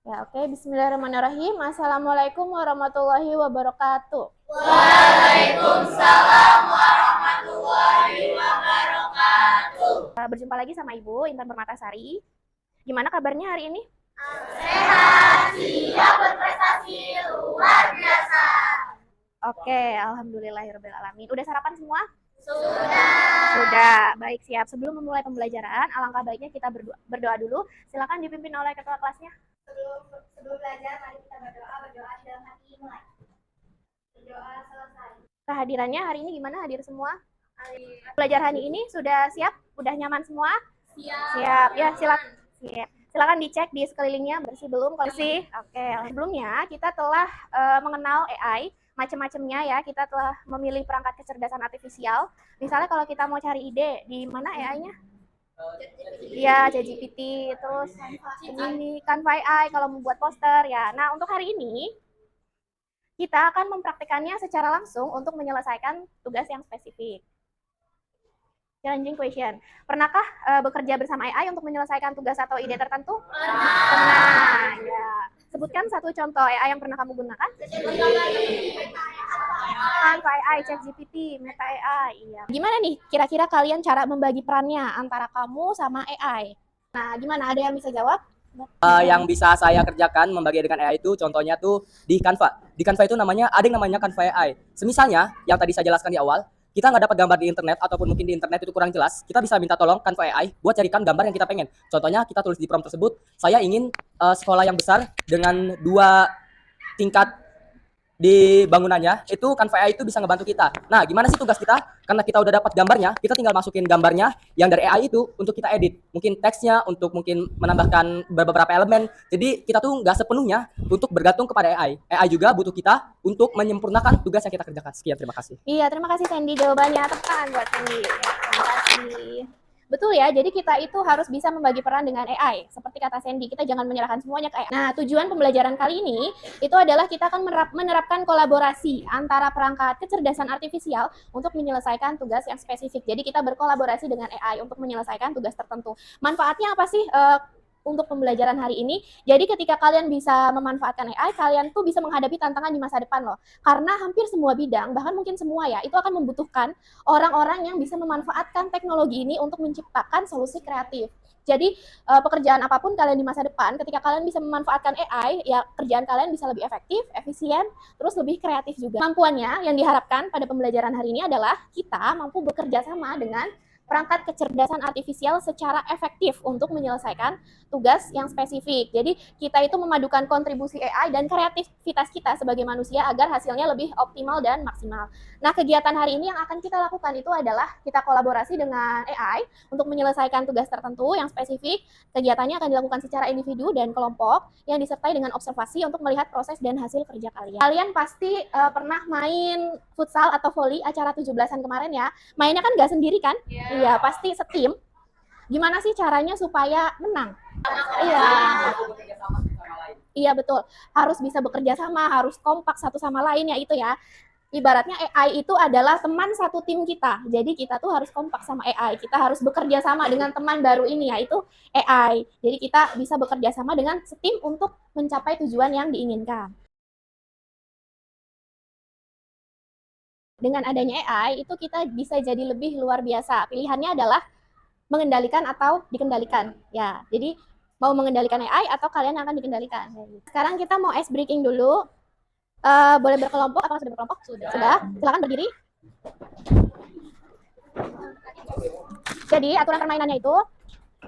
Ya, oke. Bismillahirrahmanirrahim. Assalamualaikum warahmatullahi wabarakatuh. Waalaikumsalam warahmatullahi wabarakatuh. Berjumpa lagi sama Ibu Intan Permatasari. Gimana kabarnya hari ini? Sehat, siap berprestasi luar biasa. Oke, alhamdulillahirobbilalamin. Udah sarapan semua? Sudah. Sudah. Baik, siap. Sebelum memulai pembelajaran, alangkah baiknya kita berdoa dulu. Silakan dipimpin oleh ketua kelasnya. Sebelum belajar, mari kita berdoa di dalam hati mulai. Berdoa selesai. Kehadirannya hari ini gimana? Hadir semua? Belajar hari ini sudah siap? Udah nyaman semua? Siap. Ya, silakan. Siap. Silakan dicek di sekelilingnya bersih belum? Bersih. Oke. Sebelumnya kita telah mengenal AI, macam-macamnya ya. Kita telah memilih perangkat kecerdasan artifisial. Misalnya kalau kita mau cari ide, di mana AI-nya? Ya, ChatGPT, terus ini Canva AI kalau membuat poster ya. Nah, untuk hari ini kita akan mempraktikannya secara langsung untuk menyelesaikan tugas yang spesifik. Challenging question. Pernahkah bekerja bersama AI untuk menyelesaikan tugas atau ide tertentu? Pernah. Ya. Sebutkan satu contoh AI yang pernah kamu gunakan. Canva AI, ChatGPT, Meta AI. Iya. Gimana nih kira-kira kalian cara membagi perannya antara kamu sama AI? Nah, gimana? Ada yang bisa jawab? Yang bisa saya kerjakan membagi dengan AI itu contohnya tuh di Canva. Di Canva itu ada yang namanya Canva AI. Semisalnya yang tadi saya jelaskan di awal, kita nggak dapat gambar di internet ataupun mungkin di internet itu kurang jelas, kita bisa minta tolong Canva AI buat carikan gambar yang kita pengen. Contohnya kita tulis di prompt tersebut, saya ingin sekolah yang besar dengan 2 tingkat di bangunannya, itu Canva AI itu bisa ngebantu kita. Nah, gimana sih tugas kita? Karena kita udah dapat gambarnya, kita tinggal masukin gambarnya yang dari AI itu untuk kita edit. Mungkin teksnya, untuk mungkin menambahkan beberapa elemen. Jadi kita tuh nggak sepenuhnya untuk bergantung kepada AI. AI juga butuh kita untuk menyempurnakan tugas yang kita kerjakan. Sekian, terima kasih. Iya, terima kasih Sandy jawabannya. Tepuk tangan buat Sandy. Terima kasih. Betul ya, jadi kita itu harus bisa membagi peran dengan AI. Seperti kata Sandy, kita jangan menyerahkan semuanya ke AI. Nah, tujuan pembelajaran kali ini itu adalah kita akan menerapkan kolaborasi antara perangkat kecerdasan artifisial untuk menyelesaikan tugas yang spesifik. Jadi kita berkolaborasi dengan AI untuk menyelesaikan tugas tertentu. Manfaatnya apa sih untuk pembelajaran hari ini? Jadi ketika kalian bisa memanfaatkan AI, kalian tuh bisa menghadapi tantangan di masa depan loh. Karena hampir semua bidang, bahkan mungkin semua ya, itu akan membutuhkan orang-orang yang bisa memanfaatkan teknologi ini untuk menciptakan solusi kreatif. Jadi pekerjaan apapun kalian di masa depan, ketika kalian bisa memanfaatkan AI, ya kerjaan kalian bisa lebih efektif, efisien, terus lebih kreatif juga. Kemampuannya yang diharapkan pada pembelajaran hari ini adalah kita mampu bekerja sama dengan perangkat kecerdasan artifisial secara efektif untuk menyelesaikan tugas yang spesifik. Jadi kita itu memadukan kontribusi AI dan kreativitas kita sebagai manusia agar hasilnya lebih optimal dan maksimal. Nah, kegiatan hari ini yang akan kita lakukan itu adalah kita kolaborasi dengan AI untuk menyelesaikan tugas tertentu yang spesifik. Kegiatannya akan dilakukan secara individu dan kelompok yang disertai dengan observasi untuk melihat proses dan hasil kerja kalian. Kalian pasti pernah main futsal atau volley acara 17-an kemarin ya. Mainnya kan nggak sendiri kan? Iya, pasti setim. Gimana sih caranya supaya menang? Iya. Iya, betul. Harus bisa bekerja sama, harus kompak satu sama lain ya itu ya. Ibaratnya AI itu adalah teman satu tim kita. Jadi kita tuh harus kompak sama AI. Kita harus bekerja sama dengan teman baru ini yaitu AI. Jadi kita bisa bekerja sama dengan setim untuk mencapai tujuan yang diinginkan. Dengan adanya AI itu kita bisa jadi lebih luar biasa. Pilihannya adalah mengendalikan atau dikendalikan. Ya, jadi mau mengendalikan AI atau kalian akan dikendalikan. Sekarang kita mau ice breaking dulu. Boleh berkelompok? Apakah sudah berkelompok? Sudah. Silakan berdiri. Jadi aturan permainannya itu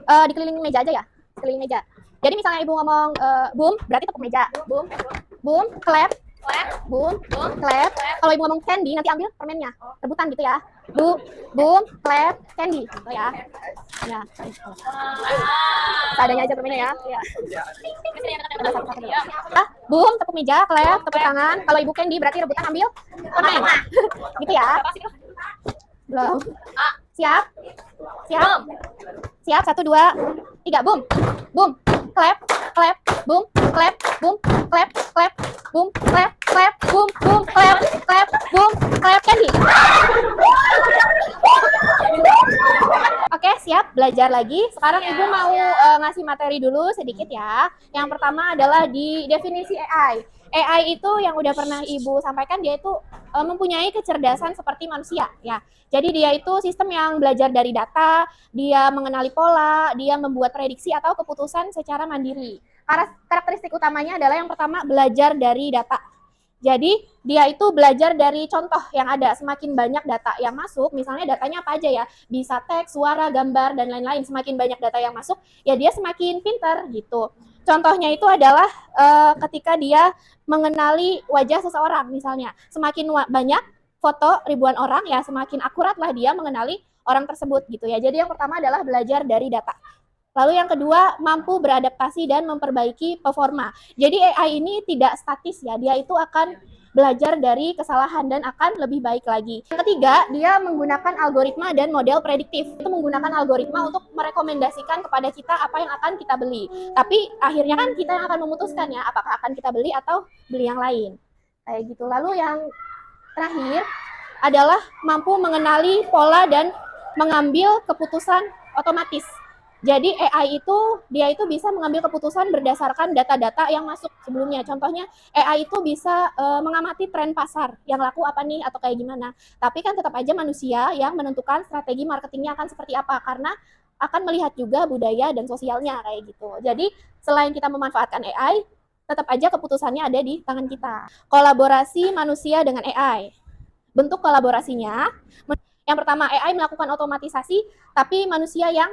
dikelilingi meja aja ya, sekeliling meja. Jadi misalnya ibu ngomong boom, berarti tepuk meja. Boom, boom, clap, boom, clap. Kalau ibu ngomong candy, nanti ambil permennya, rebutan gitu ya. Boom, clap, candy, gitu ya. Ya. Seadanya aja permennya ya. Ya. Boom, tepuk meja, clap, tepuk tangan. Kalau ibu candy berarti rebutan ambil permen. Gitu ya. Belum. Siap? Siap? Siap, 1, 2, 3, boom, boom, clap, clap, boom, clap, boom, clap, clap, boom, clap, clap, boom, boom, clap, clap, boom, clap, candy. Oke, siap, belajar. belajar lagi. Sekarang Ibu mau ngasih materi dulu sedikit ya. Yang pertama adalah di definisi AI. AI itu yang udah pernah Ibu sampaikan, dia itu mempunyai kecerdasan seperti manusia ya. Jadi dia itu sistem yang belajar dari data, dia mengenali pola, dia membuat prediksi atau keputusan secara mandiri. Karakteristik utamanya adalah yang pertama belajar dari data. Jadi dia itu belajar dari contoh yang ada. Semakin banyak data yang masuk, misalnya datanya apa aja ya, bisa teks, suara, gambar, dan lain-lain. Semakin banyak data yang masuk, ya dia semakin pintar gitu. Contohnya itu adalah ketika dia mengenali wajah seseorang misalnya. Semakin banyak foto ribuan orang, ya semakin akuratlah dia mengenali orang tersebut gitu ya. Jadi yang pertama adalah belajar dari data. Lalu yang kedua, mampu beradaptasi dan memperbaiki performa. Jadi AI ini tidak statis ya, dia itu akan belajar dari kesalahan dan akan lebih baik lagi. Yang ketiga, dia menggunakan algoritma dan model prediktif. Itu menggunakan algoritma untuk merekomendasikan kepada kita apa yang akan kita beli. Tapi akhirnya kan kita yang akan memutuskan ya, apakah akan kita beli atau beli yang lain. Kayak gitu. Lalu yang terakhir adalah mampu mengenali pola dan mengambil keputusan otomatis. Jadi AI itu dia itu bisa mengambil keputusan berdasarkan data-data yang masuk sebelumnya. Contohnya AI itu bisa mengamati tren pasar yang laku apa nih atau kayak gimana. Tapi kan tetap aja manusia yang menentukan strategi marketingnya akan seperti apa, karena akan melihat juga budaya dan sosialnya kayak gitu. Jadi selain kita memanfaatkan AI, tetap aja keputusannya ada di tangan kita. Kolaborasi manusia dengan AI. Bentuk kolaborasinya, yang pertama AI melakukan otomatisasi, tapi manusia yang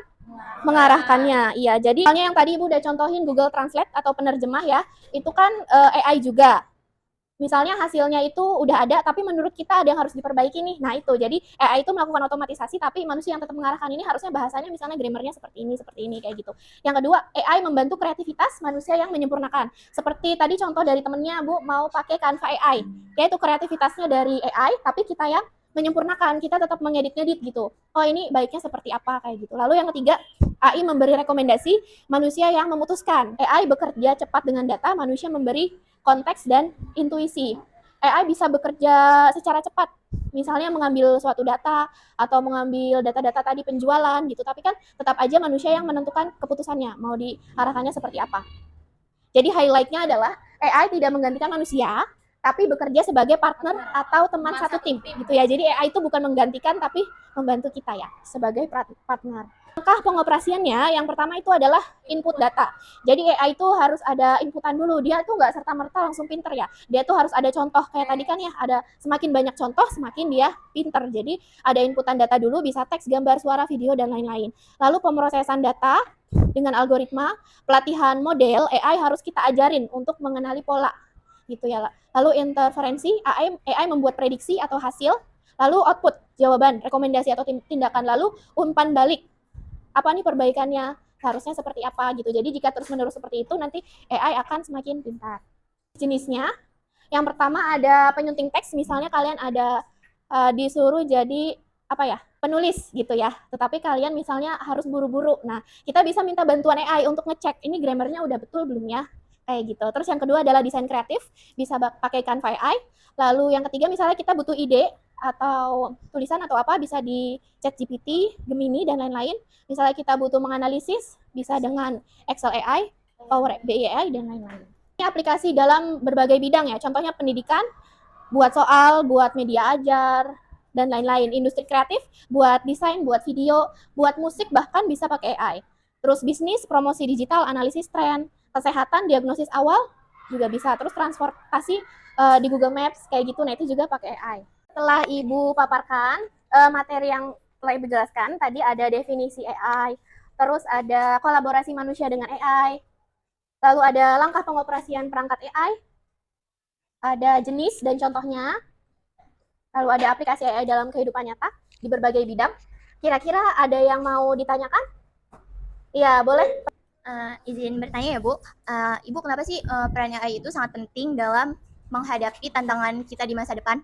mengarahkannya. Iya, jadi misalnya yang tadi Ibu udah contohin Google Translate atau penerjemah ya, itu kan AI juga. Misalnya hasilnya itu udah ada, tapi menurut kita ada yang harus diperbaiki nih. Nah itu, jadi AI itu melakukan otomatisasi, tapi manusia yang tetap mengarahkan ini harusnya bahasanya misalnya grammarnya seperti ini, kayak gitu. Yang kedua, AI membantu kreativitas manusia yang menyempurnakan. Seperti tadi contoh dari temennya, Bu, mau pakai Canva AI. Yaitu kreativitasnya dari AI, tapi kita yang menyempurnakan, kita tetap mengedit-ngedit gitu. Oh ini baiknya seperti apa, kayak gitu. Lalu yang ketiga, AI memberi rekomendasi, manusia yang memutuskan. AI bekerja cepat dengan data, manusia memberi konteks dan intuisi. AI bisa bekerja secara cepat, misalnya mengambil suatu data atau mengambil data-data tadi penjualan gitu, tapi kan tetap aja manusia yang menentukan keputusannya, mau diarahkannya seperti apa. Jadi highlight-nya adalah AI tidak menggantikan manusia, tapi bekerja sebagai partner atau teman satu tim gitu ya. Jadi AI itu bukan menggantikan tapi membantu kita ya sebagai partner. Langkah pengoperasiannya yang pertama itu adalah input data. Jadi AI itu harus ada inputan dulu. Dia tuh nggak serta-merta langsung pinter ya. Dia tuh harus ada contoh kayak tadi kan ya, ada semakin banyak contoh semakin dia pinter. Jadi ada inputan data dulu, bisa teks, gambar, suara, video dan lain-lain. Lalu pemrosesan data dengan algoritma, pelatihan model, AI harus kita ajarin untuk mengenali pola gitu ya. Lalu interferensi, AI membuat prediksi atau hasil, lalu output, jawaban, rekomendasi atau tindakan, lalu umpan balik, apa nih perbaikannya, harusnya seperti apa gitu. Jadi jika terus-menerus seperti itu, nanti AI akan semakin pintar. Jenisnya, yang pertama ada penyunting teks, misalnya kalian ada disuruh jadi apa ya, penulis gitu ya, tetapi kalian misalnya harus buru-buru. Nah, kita bisa minta bantuan AI untuk ngecek, ini grammarnya udah betul belum ya, kayak gitu. Terus yang kedua adalah desain kreatif, bisa pakai Canva AI. Lalu yang ketiga misalnya kita butuh ide atau tulisan atau apa, bisa di ChatGPT, Gemini dan lain-lain. Misalnya kita butuh menganalisis, bisa dengan Excel AI, Power BI AI dan lain-lain. Ini aplikasi dalam berbagai bidang ya, contohnya pendidikan, buat soal, buat media ajar dan lain-lain. Industri kreatif, buat desain, buat video, buat musik bahkan bisa pakai AI. Terus bisnis, promosi digital, analisis tren, kesehatan, diagnosis awal juga bisa. Terus transportasi di Google Maps kayak gitu, nah itu juga pakai AI. Setelah Ibu paparkan materi yang telah Ibu jelaskan, tadi ada definisi AI, terus ada kolaborasi manusia dengan AI, lalu ada langkah pengoperasian perangkat AI, ada jenis dan contohnya, lalu ada aplikasi AI dalam kehidupan nyata di berbagai bidang. Kira-kira ada yang mau ditanyakan? Iya, boleh. Izin bertanya ya Bu, Ibu kenapa sih peran AI itu sangat penting dalam menghadapi tantangan kita di masa depan?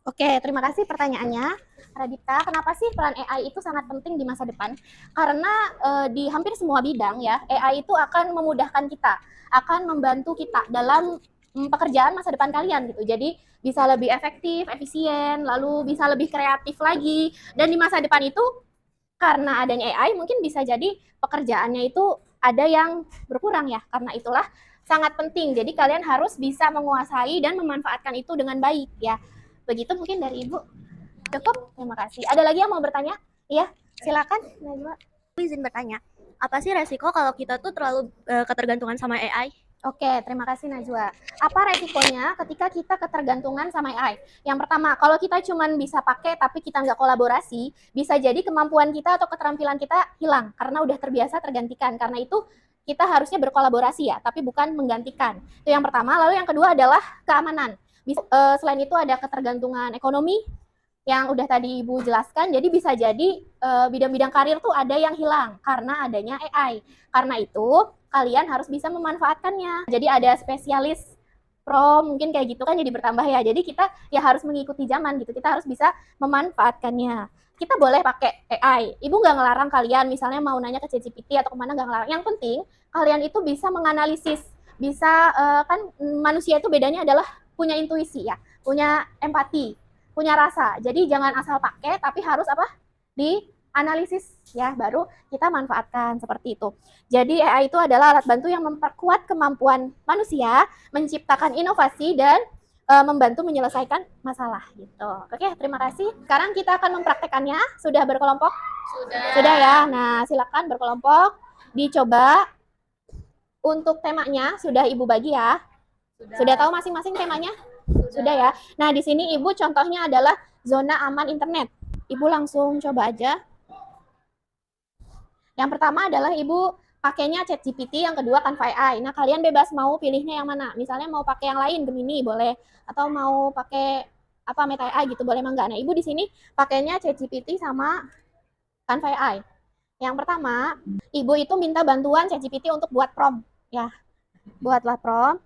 Oke, terima kasih pertanyaannya, Radita. Kenapa sih peran AI itu sangat penting di masa depan? Karena di hampir semua bidang ya, AI itu akan memudahkan kita, akan membantu kita dalam pekerjaan masa depan kalian gitu. Jadi bisa lebih efektif, efisien, lalu bisa lebih kreatif lagi. Dan di masa depan itu karena adanya AI mungkin bisa jadi pekerjaannya itu ada yang berkurang ya. Karena itulah sangat penting. Jadi kalian harus bisa menguasai dan memanfaatkan itu dengan baik ya. Begitu mungkin dari Ibu. Cukup? Terima kasih. Ada lagi yang mau bertanya? Iya, silakan Najwa. Aku izin bertanya, apa sih resiko kalau kita tuh terlalu ketergantungan sama AI? Oke, terima kasih Najwa. Apa resikonya ketika kita ketergantungan sama AI? Yang pertama, kalau kita cuma bisa pakai tapi kita nggak kolaborasi, bisa jadi kemampuan kita atau keterampilan kita hilang karena udah terbiasa tergantikan. Karena itu kita harusnya berkolaborasi ya, tapi bukan menggantikan. Itu yang pertama. Lalu yang kedua adalah keamanan. Selain itu ada ketergantungan ekonomi yang udah tadi Ibu jelaskan. Jadi bisa jadi bidang-bidang karir tuh ada yang hilang karena adanya AI. Karena itu kalian harus bisa memanfaatkannya. Jadi ada spesialis prom mungkin kayak gitu kan jadi bertambah ya. Jadi kita ya harus mengikuti zaman gitu. Kita harus bisa memanfaatkannya. Kita boleh pakai AI. Ibu nggak ngelarang kalian misalnya mau nanya ke ChatGPT atau kemana, nggak ngelarang. Yang penting kalian itu bisa menganalisis. Bisa kan manusia itu bedanya adalah punya intuisi ya, punya empati, punya rasa. Jadi jangan asal pakai tapi harus apa? Dianalisis ya, baru kita manfaatkan seperti itu. Jadi AI itu adalah alat bantu yang memperkuat kemampuan manusia, menciptakan inovasi dan membantu menyelesaikan masalah gitu. Oke, terima kasih. Sekarang kita akan mempraktekannya. Sudah berkelompok? Sudah ya. Nah, silakan berkelompok. Dicoba. Untuk temanya sudah Ibu bagi ya. Sudah tahu masing-masing temanya? Sudah ya. Nah, di sini Ibu contohnya adalah zona aman internet. Ibu langsung coba aja. Yang pertama adalah Ibu pakainya ChatGPT, yang kedua Canva AI. Nah, kalian bebas mau pilihnya yang mana. Misalnya mau pakai yang lain, Gemini boleh, atau mau pakai apa Meta AI gitu, boleh enggak. Nah, Ibu di sini pakainya ChatGPT sama Canva AI. Yang pertama, Ibu itu minta bantuan ChatGPT untuk buat prompt ya. Buatlah prompt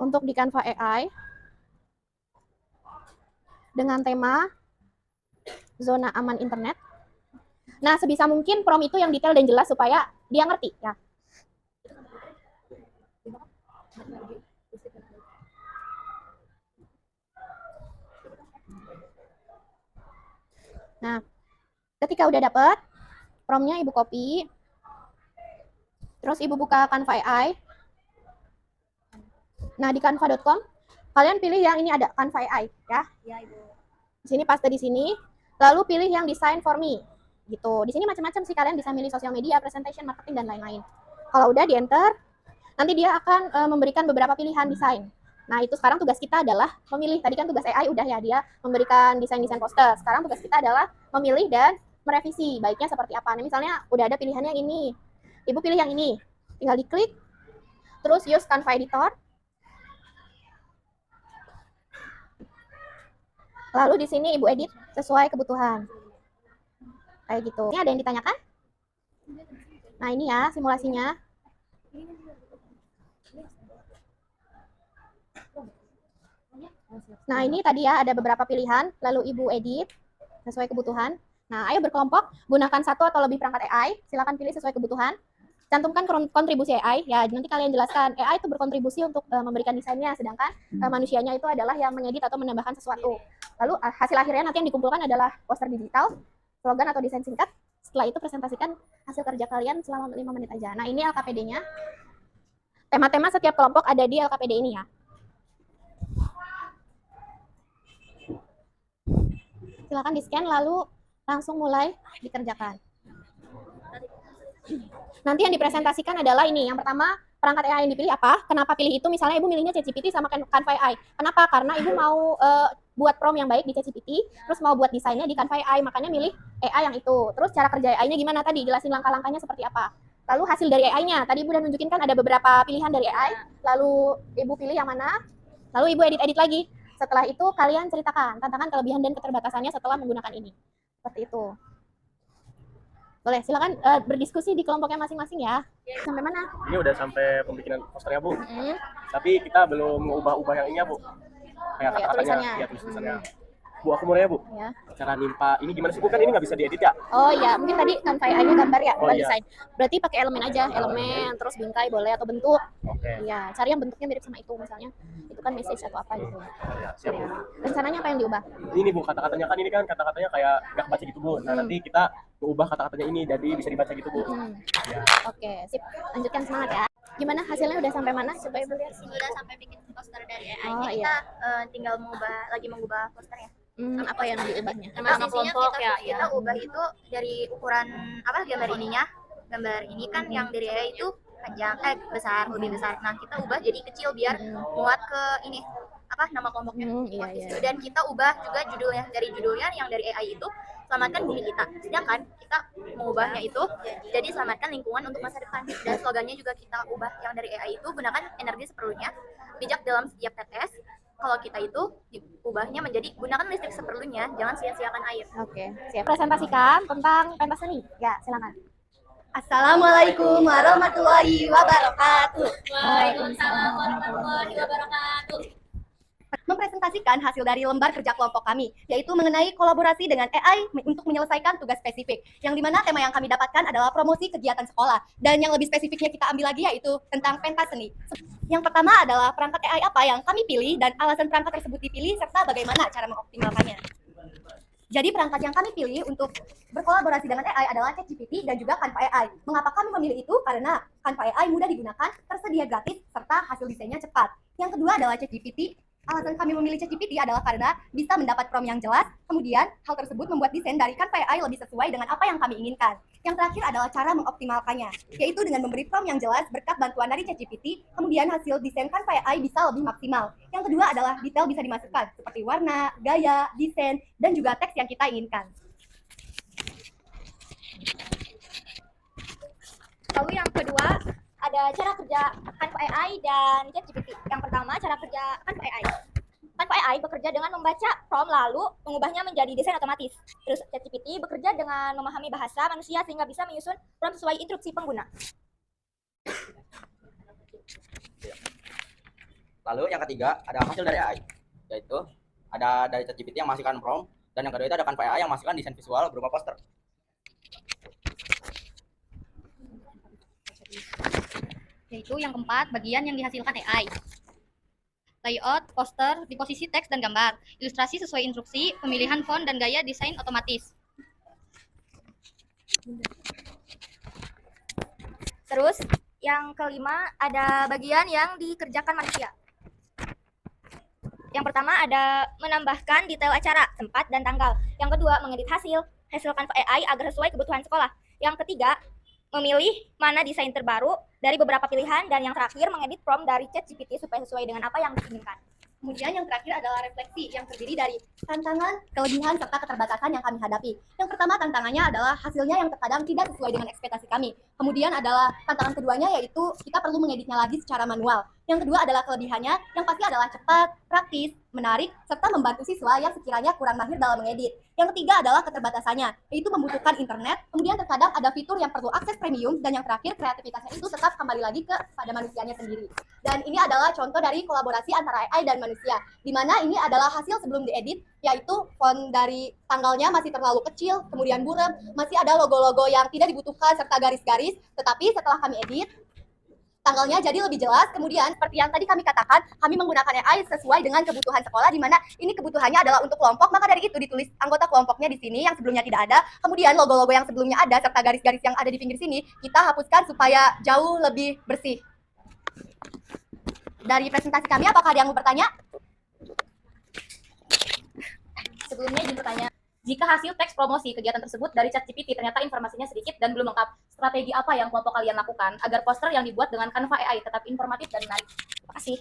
untuk di Canva AI dengan tema zona aman internet. Nah, sebisa mungkin prompt itu yang detail dan jelas supaya dia ngerti ya. Nah, ketika udah dapet promptnya Ibu copy, terus Ibu buka Canva AI. Nah, di canva.com kalian pilih yang ini ada Canva AI ya. Ya, Ibu. Di sini paste di sini, lalu pilih yang design for me gitu. Di sini macam-macam sih, kalian bisa milih sosial media, presentation, marketing dan lain-lain. Kalau udah di enter, nanti dia akan memberikan beberapa pilihan desain. Nah, itu sekarang tugas kita adalah memilih. Tadi kan tugas AI udah ya, dia memberikan desain-desain poster. Sekarang tugas kita adalah memilih dan merevisi baiknya seperti apa. Nah, misalnya udah ada pilihannya yang ini. Ibu pilih yang ini. Tinggal diklik. Terus use Canva editor. Lalu di sini Ibu edit sesuai kebutuhan. Kayak gitu. Ini ada yang ditanyakan? Nah, ini ya simulasinya. Nah, ini tadi ya ada beberapa pilihan, lalu Ibu edit sesuai kebutuhan. Nah, ayo berkelompok, gunakan satu atau lebih perangkat AI, silakan pilih sesuai kebutuhan. Cantumkan kontribusi AI, ya nanti kalian jelaskan. AI itu berkontribusi untuk memberikan desainnya, sedangkan manusianya itu adalah yang mengedit atau menambahkan sesuatu. Lalu hasil akhirnya nanti yang dikumpulkan adalah poster digital, slogan atau desain singkat. Setelah itu presentasikan hasil kerja kalian selama 5 menit aja. Nah, ini LKPD-nya. Tema-tema setiap kelompok ada di LKPD ini ya. Silakan di-scan lalu langsung mulai dikerjakan. Nanti yang dipresentasikan adalah ini. Yang pertama, perangkat AI yang dipilih apa? Kenapa pilih itu? Misalnya Ibu milihnya ChatGPT sama Canva AI. Kenapa? Karena Ibu mau buat prompt yang baik di ChatGPT, terus mau buat desainnya di Canva AI, makanya milih AI yang itu. Terus cara kerja AI-nya gimana tadi? Jelasin langkah-langkahnya seperti apa. Lalu hasil dari AI-nya, tadi Ibu udah nunjukin kan ada beberapa pilihan dari AI, lalu Ibu pilih yang mana, lalu Ibu edit-edit lagi. Setelah itu kalian ceritakan tantangan, kelebihan, dan keterbatasannya setelah menggunakan ini. Seperti itu. Boleh, silakan berdiskusi di kelompoknya masing-masing ya. Sampai mana? Ini udah sampai pembikinan posternya, Bu. Tapi kita belum ubah-ubah yang ini ya, Bu. Kayak kata-katanya, tulisannya. ya tulisannya. Bu, aku mau nanya, Bu. Ya. Cara nimpa ini gimana sih, Bu? Kan ini nggak bisa diedit ya? Oh ya, mungkin tadi Canva AI-nya gambar ya, Oh, bukan iya. desain. Berarti pakai elemen aja, elemen, terus bingkai boleh atau bentuk. Oke. Iya, cari yang bentuknya mirip sama itu misalnya. Itu kan message atau apa gitu. Ya, siap, Bu. Ya. Rencananya apa yang diubah? Ini, Bu, kata-katanya kan ini kan kata-katanya kayak nggak baca gitu, Bu. Nah, nanti kita ubah kata-katanya ini jadi bisa dibaca gitu, Bu. Ya. Oke, sip. Lanjutkan semangat ya. Gimana hasilnya udah sampai mana supaya lihat? Sudah sampai bikin poster dari AI. Oh, Kita iya. tinggal mengubah posternya. Apa yang diubahnya? Nama kelompok kita ubah itu dari ukuran apa gambar ininya. Gambar ini kan yang dari AI itu panjang besar, lebih besar. Nah, kita ubah jadi kecil biar muat ke ini apa nama kelompoknya. Iya, Muat di iya. situ. Dan kita ubah juga judulnya dari judulnya yang dari AI itu selamatkan bumi kita. Sedangkan kita mengubahnya itu jadi selamatkan lingkungan untuk masa depan. Dan slogannya juga kita ubah yang dari AI itu gunakan energi seperlunya, bijak dalam setiap tetes. Kalau kita itu diubahnya menjadi gunakan listrik seperlunya, jangan sia-siakan air. Oke, siap. Presentasikan tentang pentas seni. Ya, silakan. Assalamualaikum warahmatullahi wabarakatuh. Waalaikumsalam warahmatullahi wabarakatuh. Mempresentasikan hasil dari lembar kerja kelompok kami, yaitu mengenai kolaborasi dengan AI untuk menyelesaikan tugas spesifik, yang dimana tema yang kami dapatkan adalah promosi kegiatan sekolah, dan yang lebih spesifiknya kita ambil lagi yaitu tentang pentas seni. Yang pertama adalah perangkat AI apa yang kami pilih dan alasan perangkat tersebut dipilih serta bagaimana cara mengoptimalkannya. Jadi perangkat yang kami pilih untuk berkolaborasi dengan AI adalah ChatGPT dan juga Canva AI. Mengapa kami memilih itu? Karena Canva AI mudah digunakan, tersedia gratis, serta hasil desainnya cepat. Yang kedua adalah ChatGPT. Alasan kami memilih ChatGPT adalah karena bisa mendapat prompt yang jelas, kemudian hal tersebut membuat desain dari Canva AI lebih sesuai dengan apa yang kami inginkan. Yang terakhir adalah cara mengoptimalkannya, yaitu dengan memberi prompt yang jelas berkat bantuan dari ChatGPT, kemudian hasil desain Canva AI bisa lebih maksimal. Yang kedua adalah detail bisa dimasukkan, seperti warna, gaya, desain, dan juga teks yang kita inginkan. Lalu yang kedua ada cara kerja Canva AI dan ChatGPT. Yang pertama cara kerja Canva AI. Canva AI bekerja dengan membaca prompt lalu mengubahnya menjadi desain otomatis. Terus ChatGPT bekerja dengan memahami bahasa manusia sehingga bisa menyusun prompt sesuai instruksi pengguna. Lalu yang ketiga ada hasil dari AI, yaitu ada dari ChatGPT yang menghasilkan prompt, dan yang kedua itu ada Canva AI yang menghasilkan desain visual berupa poster. Yaitu yang keempat, bagian yang dihasilkan AI. Layout, poster, di posisi teks dan gambar, ilustrasi sesuai instruksi, pemilihan font dan gaya desain otomatis. Terus yang kelima ada bagian yang dikerjakan manusia. Yang pertama ada menambahkan detail acara, tempat, dan tanggal. Yang kedua mengedit hasil Canva AI agar sesuai kebutuhan sekolah. Yang ketiga memilih mana desain terbaru dari beberapa pilihan, dan yang terakhir mengedit prompt dari ChatGPT supaya sesuai dengan apa yang diinginkan. Kemudian yang terakhir adalah refleksi yang terdiri dari tantangan, kelebihan, serta keterbatasan yang kami hadapi. Yang pertama tantangannya adalah hasilnya yang terkadang tidak sesuai dengan ekspektasi kami. Kemudian adalah tantangan keduanya yaitu kita perlu mengeditnya lagi secara manual. Yang kedua adalah kelebihannya yang pasti adalah cepat, praktis, menarik, serta membantu siswa yang sekiranya kurang mahir dalam mengedit. Yang ketiga adalah keterbatasannya, yaitu membutuhkan internet, kemudian terkadang ada fitur yang perlu akses premium, dan yang terakhir kreativitasnya itu tetap kembali lagi kepada manusianya sendiri. Dan ini adalah contoh dari kolaborasi antara AI dan manusia, di mana ini adalah hasil sebelum diedit, yaitu font dari tanggalnya masih terlalu kecil, kemudian buram, masih ada logo-logo yang tidak dibutuhkan serta garis-garis, tetapi setelah kami edit, tanggalnya jadi lebih jelas. Kemudian seperti yang tadi kami katakan, kami menggunakan AI sesuai dengan kebutuhan sekolah, di mana ini kebutuhannya adalah untuk kelompok, maka dari itu ditulis anggota kelompoknya di sini yang sebelumnya tidak ada. Kemudian logo-logo yang sebelumnya ada serta garis-garis yang ada di pinggir sini kita hapuskan supaya jauh lebih bersih. Dari presentasi kami, apakah ada yang mau bertanya? Sebelumnya izin bertanya, jika hasil teks promosi kegiatan tersebut dari ChatGPT ternyata informasinya sedikit dan belum lengkap, strategi apa yang kelompok kalian lakukan agar poster yang dibuat dengan Canva AI tetap informatif dan menarik? Terima kasih.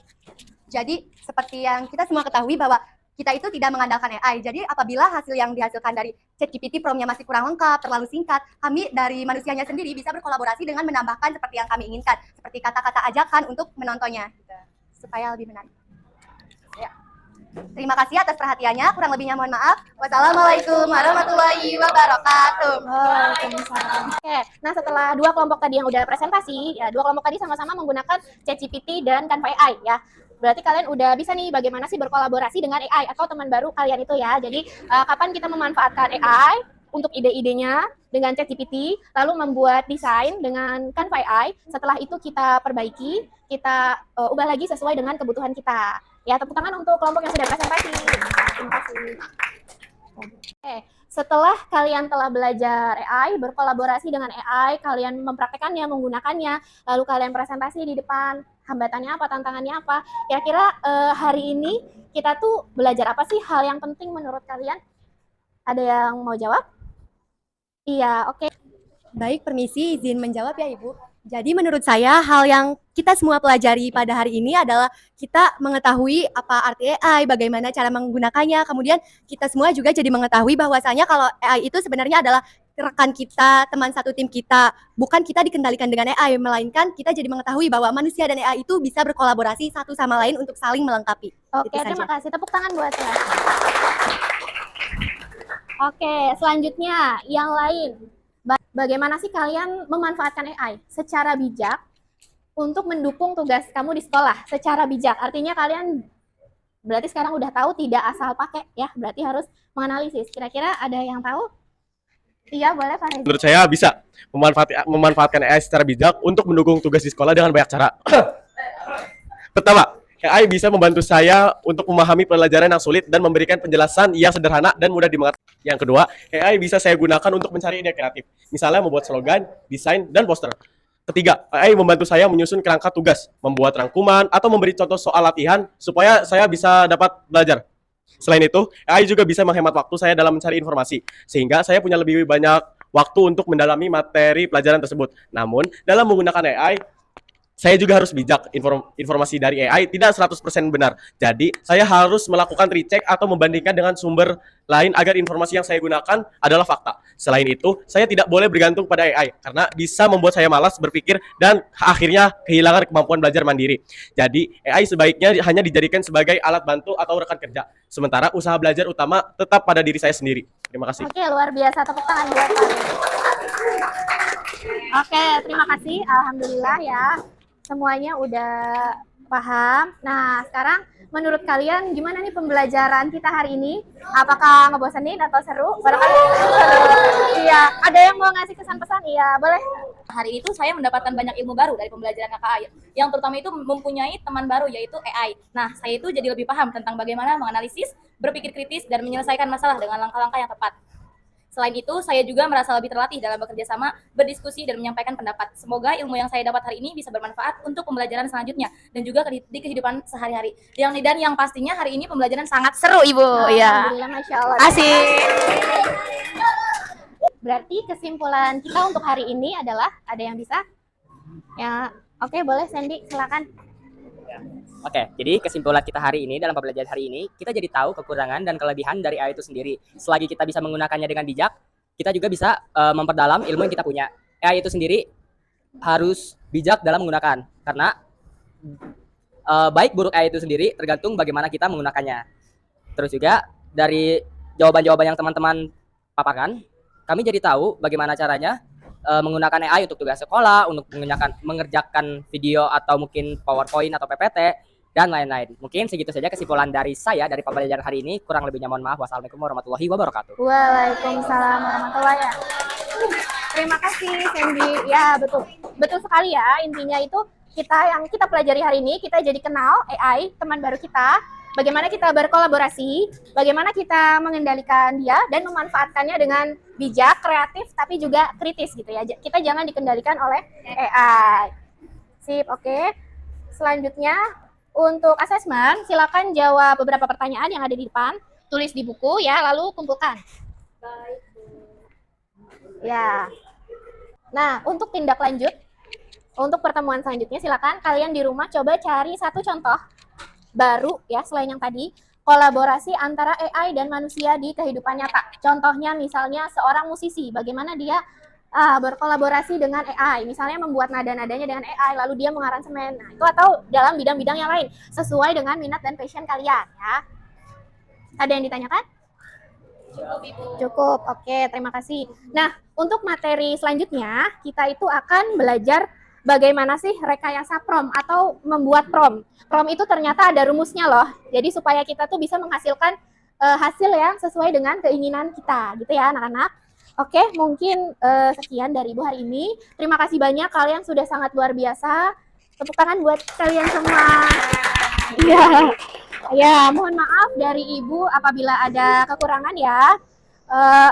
Jadi seperti yang kita semua ketahui bahwa kita itu tidak mengandalkan AI. Jadi apabila hasil yang dihasilkan dari ChatGPT prompt-nya masih kurang lengkap, terlalu singkat, kami dari manusianya sendiri bisa berkolaborasi dengan menambahkan seperti yang kami inginkan, seperti kata-kata ajakan untuk menontonnya, supaya lebih menarik. Ya. Terima kasih atas perhatiannya. Kurang lebihnya mohon maaf. Wassalamualaikum warahmatullahi wabarakatuh. Oke, nah setelah dua kelompok tadi yang udah presentasi, ya dua kelompok tadi sama-sama menggunakan ChatGPT dan Canva AI ya. Berarti kalian udah bisa nih bagaimana sih berkolaborasi dengan AI atau teman baru kalian itu ya. Jadi kapan kita memanfaatkan AI untuk ide-idenya dengan ChatGPT, lalu membuat desain dengan Canva AI. Setelah itu kita perbaiki, kita ubah lagi sesuai dengan kebutuhan kita. Ya, tepuk tangan untuk kelompok yang sudah presentasi. Terima kasih. Oke, setelah kalian telah belajar AI, berkolaborasi dengan AI, kalian mempraktekannya, menggunakannya, lalu kalian presentasi di depan, hambatannya apa, tantangannya apa, kira-kira hari ini kita tuh belajar apa sih hal yang penting menurut kalian? Ada yang mau jawab? Iya, oke. Baik, permisi izin menjawab ya Ibu. Jadi menurut saya hal yang kita semua pelajari pada hari ini adalah kita mengetahui apa arti AI, bagaimana cara menggunakannya. Kemudian kita semua juga jadi mengetahui bahwasanya kalau AI itu sebenarnya adalah rekan kita, teman satu tim kita. Bukan kita dikendalikan dengan AI, melainkan kita jadi mengetahui bahwa manusia dan AI itu bisa berkolaborasi satu sama lain untuk saling melengkapi. Oke, Itu saja. terima kasih. Tepuk tangan buat saya. Oke, selanjutnya yang lain. Bagaimana sih kalian memanfaatkan AI secara bijak untuk mendukung tugas kamu di sekolah secara bijak? Artinya kalian berarti sekarang udah tahu tidak asal pakai ya, berarti harus menganalisis. Kira-kira ada yang tahu? Iya, boleh Pak Reza. Menurut saya bisa memanfaatkan AI secara bijak untuk mendukung tugas di sekolah dengan banyak cara. Pertama, AI bisa membantu saya untuk memahami pelajaran yang sulit dan memberikan penjelasan yang sederhana dan mudah dimengerti. Yang kedua, AI bisa saya gunakan untuk mencari ide kreatif. Misalnya membuat slogan, desain, dan poster. Ketiga, AI membantu saya menyusun kerangka tugas, membuat rangkuman, atau memberi contoh soal latihan supaya saya bisa dapat belajar. Selain itu, AI juga bisa menghemat waktu saya dalam mencari informasi, sehingga saya punya lebih banyak waktu untuk mendalami materi pelajaran tersebut. Namun, dalam menggunakan AI, saya juga harus bijak. Informasi dari AI tidak 100% benar. Jadi, saya harus melakukan recheck atau membandingkan dengan sumber lain agar informasi yang saya gunakan adalah fakta. Selain itu, saya tidak boleh bergantung pada AI karena bisa membuat saya malas berpikir dan akhirnya kehilangan kemampuan belajar mandiri. Jadi, AI sebaiknya hanya dijadikan sebagai alat bantu atau rekan kerja. Sementara usaha belajar utama tetap pada diri saya sendiri. Terima kasih. Oke, luar biasa. Tepuk tangan buat Pak Reza. Oke, terima kasih. Alhamdulillah ya. Semuanya udah paham. Nah, sekarang menurut kalian gimana nih pembelajaran kita hari ini? Apakah ngebosenin atau seru? Barangkali seru. Iya, ada yang mau ngasih kesan-pesan? Iya, boleh. Hari itu saya mendapatkan banyak ilmu baru dari pembelajaran KKA. Yang terutama itu mempunyai teman baru yaitu AI. Nah, saya itu jadi lebih paham tentang bagaimana menganalisis, berpikir kritis, dan menyelesaikan masalah dengan langkah-langkah yang tepat. Selain itu, saya juga merasa lebih terlatih dalam bekerja sama, berdiskusi, dan menyampaikan pendapat. Semoga ilmu yang saya dapat hari ini bisa bermanfaat untuk pembelajaran selanjutnya dan juga di kehidupan sehari-hari. Dan yang pastinya hari ini pembelajaran sangat seru, Ibu. Ya. Alhamdulillah, Masya Allah. Asik. Berarti kesimpulan kita untuk hari ini adalah, ada yang bisa? Ya, oke, boleh Sandy, silakan. Oke, jadi kesimpulan kita hari ini dalam pembelajaran hari ini, kita jadi tahu kekurangan dan kelebihan dari AI itu sendiri. Selagi kita bisa menggunakannya dengan bijak, kita juga bisa memperdalam ilmu yang kita punya. AI itu sendiri harus bijak dalam menggunakan, karena baik buruk AI itu sendiri tergantung bagaimana kita menggunakannya. Terus juga dari jawaban-jawaban yang teman-teman paparkan, kami jadi tahu bagaimana caranya menggunakan AI untuk tugas sekolah, untuk mengerjakan video atau mungkin PowerPoint atau PPT, dan lain-lain. Mungkin segitu saja kesimpulan dari saya dari pembelajaran hari ini. Kurang lebihnya mohon maaf. Wassalamualaikum warahmatullahi wabarakatuh. Waalaikumsalam warahmatullahi wabarakatuh. Terima kasih Sandy. Ya, betul sekali ya. Intinya itu yang kita pelajari hari ini, kita jadi kenal AI, teman baru kita. Bagaimana kita berkolaborasi, bagaimana kita mengendalikan dia dan memanfaatkannya dengan bijak, kreatif, tapi juga kritis gitu ya. Kita jangan dikendalikan oleh AI. Sip, oke. Selanjutnya, untuk asesmen, silakan jawab beberapa pertanyaan yang ada di depan, tulis di buku ya, lalu kumpulkan. Baik, Bu. Ya. Nah, untuk tindak lanjut, untuk pertemuan selanjutnya, silakan kalian di rumah coba cari satu contoh baru ya, selain yang tadi, kolaborasi antara AI dan manusia di kehidupan nyata. Contohnya misalnya seorang musisi, bagaimana dia berkolaborasi dengan AI, misalnya membuat nada-nadanya dengan AI, lalu dia mengaransemen. Nah, itu atau dalam bidang-bidang yang lain, sesuai dengan minat dan passion kalian ya. Ada yang ditanyakan? Cukup, Ibu. Cukup, oke, terima kasih. Nah, untuk materi selanjutnya, kita itu akan belajar bagaimana sih rekayasa prom atau membuat prom. Prom itu ternyata ada rumusnya loh. Jadi supaya kita tuh bisa menghasilkan hasil yang sesuai dengan keinginan kita, gitu ya anak-anak. Oke, mungkin sekian dari Ibu hari ini. Terima kasih banyak, kalian sudah sangat luar biasa. Tepuk tangan buat kalian semua. Iya. Ya, mohon maaf dari Ibu apabila ada kekurangan ya.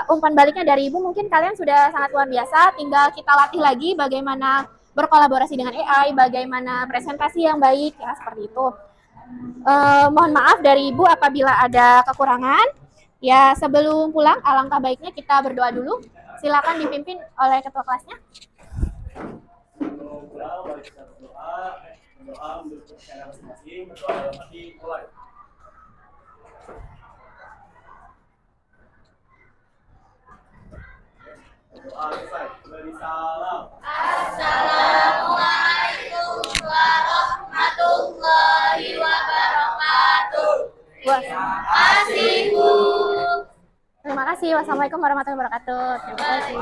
Umpan baliknya dari Ibu, mungkin kalian sudah sangat luar biasa. Tinggal kita latih lagi bagaimana berkolaborasi dengan AI, bagaimana presentasi yang baik, ya seperti itu. Mohon maaf dari Ibu apabila ada kekurangan. Ya, sebelum pulang, alangkah baiknya kita berdoa dulu. Silakan dipimpin oleh ketua kelasnya. Assalamualaikum warahmatullahi wabarakatuh. Terima kasih. Wassalamualaikum warahmatullahi wabarakatuh. Terima kasih.